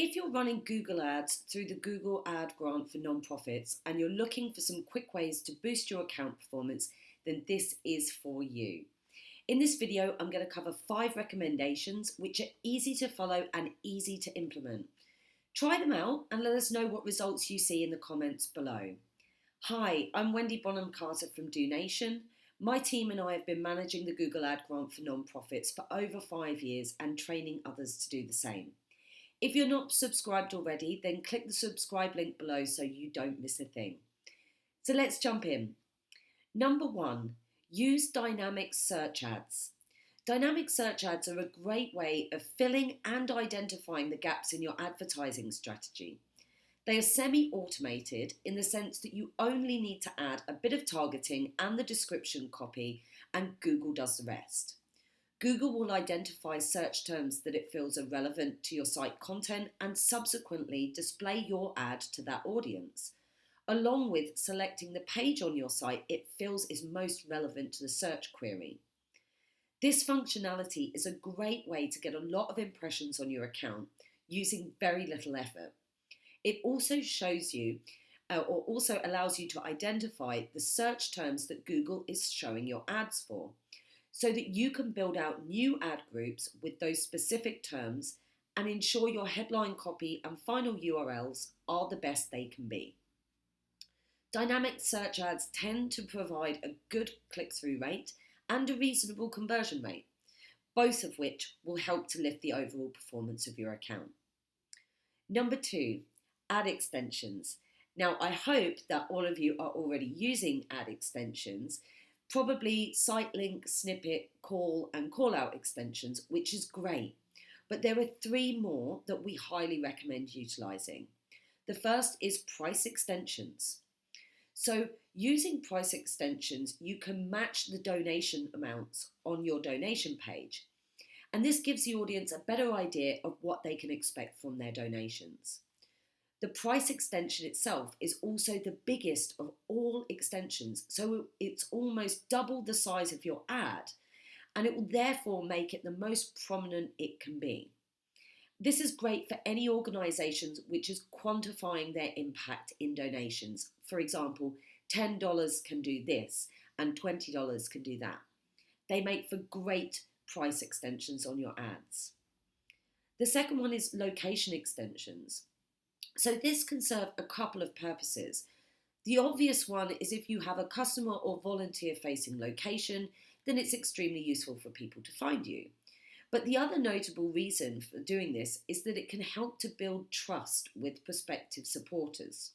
If you're running Google Ads through the Google Ad Grant for Nonprofits and you're looking for some quick ways to boost your account performance, then this is for you. In this video, I'm going to cover 5 recommendations which are easy to follow and easy to implement. Try them out and let us know what results you see in the comments below. Hi, I'm Wendy Bonham Carter from DoNation. My team and I have been managing the Google Ad Grant for Nonprofits for over 5 years and training others to do the same. If you're not subscribed already, then click the subscribe link below so you don't miss a thing. So let's jump in. Number 1, use dynamic search ads. Dynamic search ads are a great way of filling and identifying the gaps in your advertising strategy. They are semi-automated in the sense that you only need to add a bit of targeting and the description copy, and Google does the rest. Google will identify search terms that it feels are relevant to your site content and subsequently display your ad to that audience, along with selecting the page on your site it feels is most relevant to the search query. This functionality is a great way to get a lot of impressions on your account using very little effort. It also shows you or also allows you to identify the search terms that Google is showing your ads for, so that you can build out new ad groups with those specific terms and ensure your headline copy and final URLs are the best they can be. Dynamic search ads tend to provide a good click-through rate and a reasonable conversion rate, both of which will help to lift the overall performance of your account. Number 2, ad extensions. Now, I hope that all of you are already using ad extensions, probably site link, snippet, call and call out extensions, which is great. But there are 3 more that we highly recommend utilising. The first is price extensions. So using price extensions, you can match the donation amounts on your donation page. And this gives the audience a better idea of what they can expect from their donations. The price extension itself is also the biggest of all extensions, so it's almost double the size of your ad, and it will therefore make it the most prominent it can be. This is great for any organisations which is quantifying their impact in donations. For example, $10 can do this and $20 can do that. They make for great price extensions on your ads. The second one is location extensions. So this can serve a couple of purposes. The obvious one is if you have a customer or volunteer facing location, then it's extremely useful for people to find you. But the other notable reason for doing this is that it can help to build trust with prospective supporters.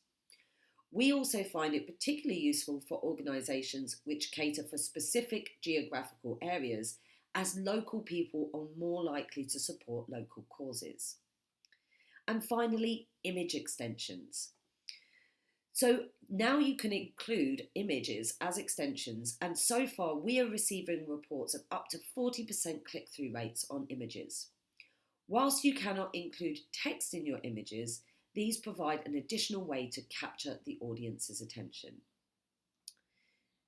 We also find it particularly useful for organisations which cater for specific geographical areas, as local people are more likely to support local causes. And finally, image extensions. So now you can include images as extensions, and so far we are receiving reports of up to 40% click-through rates on images. Whilst you cannot include text in your images, these provide an additional way to capture the audience's attention.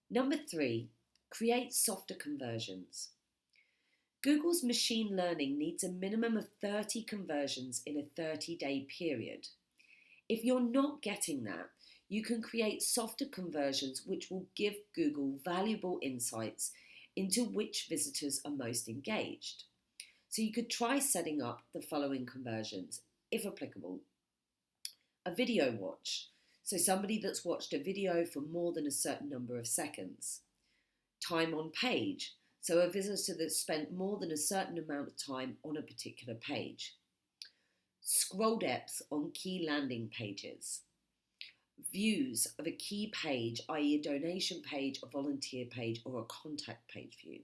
Number 3, create softer conversions. Google's machine learning needs a minimum of 30 conversions in a 30-day period. If you're not getting that, you can create softer conversions which will give Google valuable insights into which visitors are most engaged. So you could try setting up the following conversions, if applicable. A video watch, so somebody that's watched a video for more than a certain number of seconds. Time on page, so a visitor that's spent more than a certain amount of time on a particular page. Scroll depth on key landing pages. Views of a key page, i.e. a donation page, a volunteer page, or a contact page view.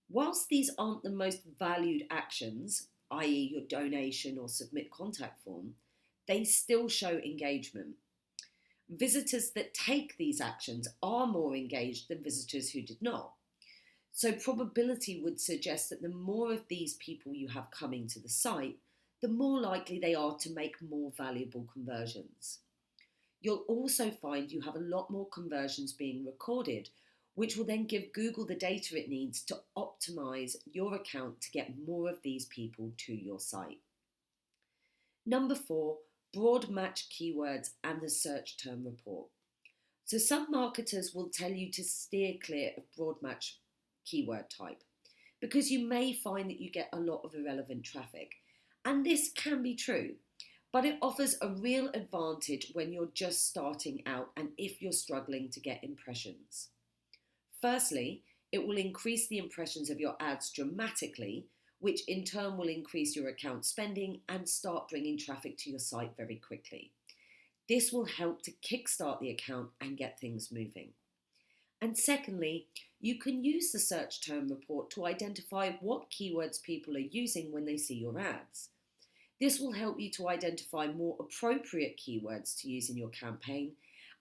Whilst these aren't the most valued actions, i.e. your donation or submit contact form, they still show engagement. Visitors that take these actions are more engaged than visitors who did not. So probability would suggest that the more of these people you have coming to the site, the more likely they are to make more valuable conversions. You'll also find you have a lot more conversions being recorded, which will then give Google the data it needs to optimize your account to get more of these people to your site. Number 4, broad match keywords and the search term report. So some marketers will tell you to steer clear of broad match keyword type because you may find that you get a lot of irrelevant traffic. And this can be true, but it offers a real advantage when you're just starting out and if you're struggling to get impressions. Firstly, it will increase the impressions of your ads dramatically, which in turn will increase your account spending and start bringing traffic to your site very quickly. This will help to kickstart the account and get things moving. And secondly, you can use the search term report to identify what keywords people are using when they see your ads. This will help you to identify more appropriate keywords to use in your campaign,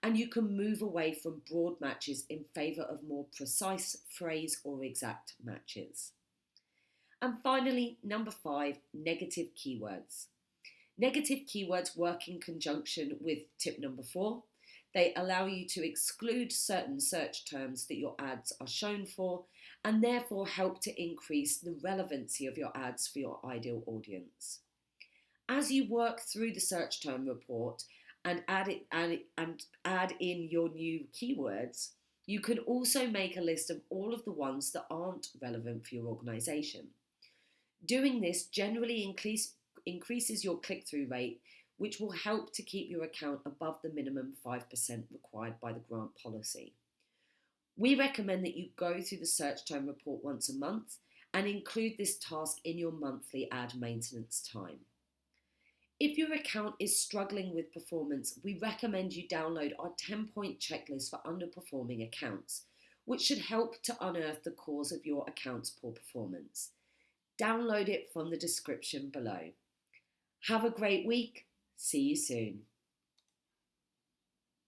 and you can move away from broad matches in favour of more precise phrase or exact matches. And finally, number 5, negative keywords. Negative keywords work in conjunction with tip number 4. They allow you to exclude certain search terms that your ads are shown for and therefore help to increase the relevancy of your ads for your ideal audience. As you work through the search term report and add in your new keywords, you can also make a list of all of the ones that aren't relevant for your organisation. Doing this generally increases your click-through rate, which will help to keep your account above the minimum 5% required by the grant policy. We recommend that you go through the search term report once a month and include this task in your monthly ad maintenance time. If your account is struggling with performance, we recommend you download our 10-point checklist for underperforming accounts, which should help to unearth the cause of your account's poor performance. Download it from the description below. Have a great week. See you soon.